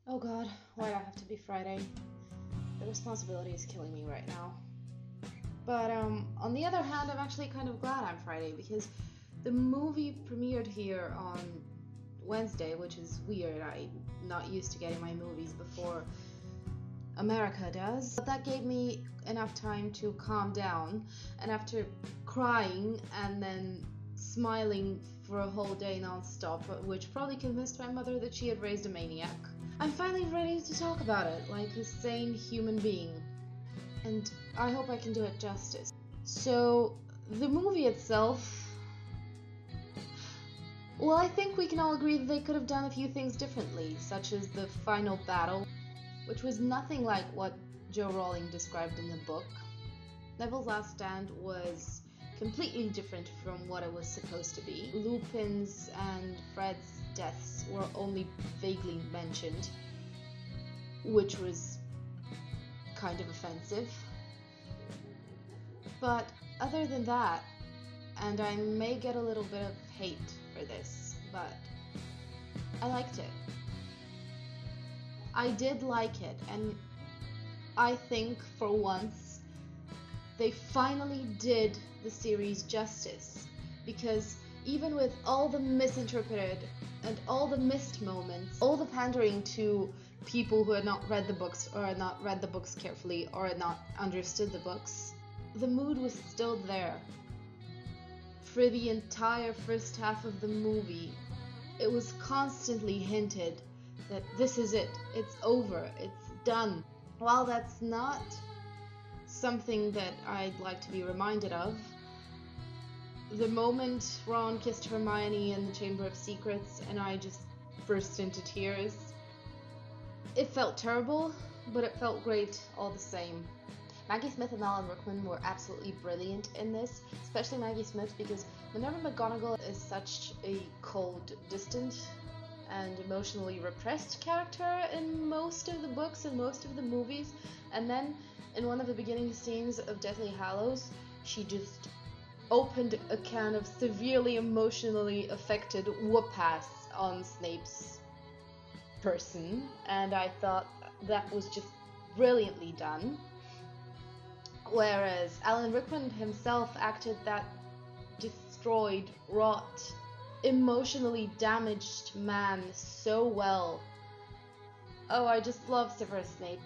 Oh god, why'd I have to be Friday? The responsibility is killing me right now. But on the other hand, I'm actually kind of glad I'm Friday because the movie premiered here on Wednesday, which is weird. I'm not used to getting my movies before America does. But that gave me enough time to calm down, and after crying and then smiling for a whole day non-stop, which probably convinced my mother that she had raised a maniac, I'm finally ready to talk about it like a sane human being. And I hope I can do it justice. So, the movie itself, well, I think we can all agree that they could have done a few things differently, such as the final battle, which was nothing like what Joe Rowling described in the book. Neville's Last Stand was completely different from what it was supposed to be. Lupin's and Fred's deaths were only vaguely mentioned, which was kind of offensive. But other than that, and I may get a little bit of hate for this, but I liked it. I did like it, and I think for once they finally did the series justice, because even with all the misinterpreted and all the missed moments, all the pandering to people who had not read the books or had not read the books carefully or had not understood the books, the mood was still there. For the entire first half of the movie, it was constantly hinted that this is it, it's over, it's done. While that's not something that I'd like to be reminded of, the moment Ron kissed Hermione in the Chamber of Secrets and I just burst into tears, it felt terrible, but it felt great all the same. Maggie Smith and Alan Rickman were absolutely brilliant in this, especially Maggie Smith, because Minerva McGonagall is such a cold, distant, and emotionally repressed character in most of the books and most of the movies, and then in one of the beginning scenes of Deathly Hallows, she just opened a can of severely emotionally affected whoop-ass on Snape's person, and I thought that was just brilliantly done. Whereas Alan Rickman himself acted that destroyed, wrought, emotionally damaged man so well. Oh, I just love Severus Snape.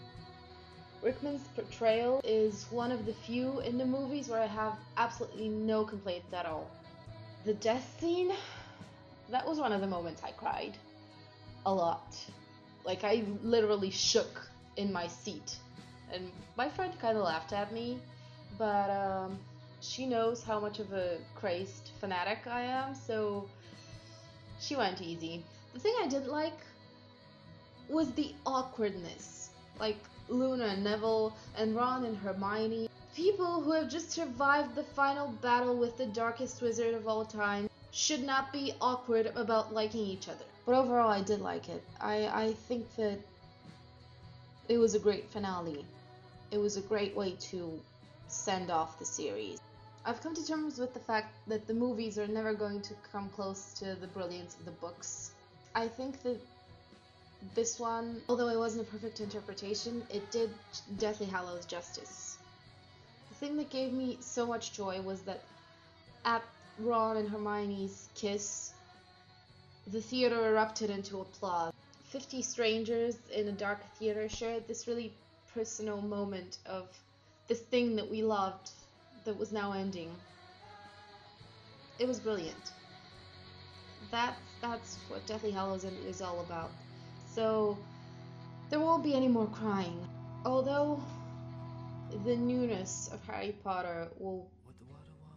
Rickman's portrayal is one of the few in the movies where I have absolutely no complaints at all. The death scene, that was one of the moments I cried. A lot. Like, I literally shook in my seat. And my friend kind of laughed at me, but she knows how much of a crazed fanatic I am, so she went easy. The thing I didn't like was the awkwardness. Like Luna and Neville and Ron and Hermione, people who have just survived the final battle with the darkest wizard of all time, should not be awkward about liking each other. But overall, I did like it. I think that it was a great finale. It was a great way to send off the series. I've come to terms with the fact that the movies are never going to come close to the brilliance of the books. I think that this one, although it wasn't a perfect interpretation, it did Deathly Hallows justice. The thing that gave me so much joy was that at Ron and Hermione's kiss, the theater erupted into applause. 50 strangers in a dark theater shared this really personal moment of this thing that we loved that was now ending. It was brilliant. That's what Deathly Hallows is all about. So there won't be any more crying. Although the newness of Harry Potter will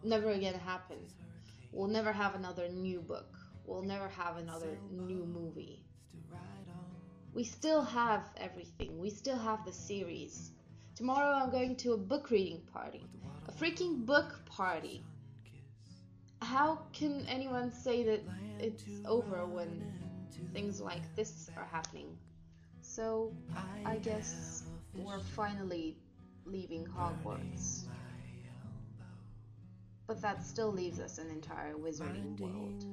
never again happen. We'll never have another new book. We'll never have another new movie. We still have everything. We still have the series. Tomorrow I'm going to a book reading party. A freaking book party. How can anyone say that it's over when things like this are happening? So, I guess we're finally leaving Hogwarts. But that still leaves us an entire wizarding world.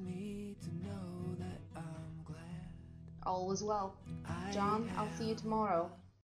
all was well. John, I'll see you tomorrow.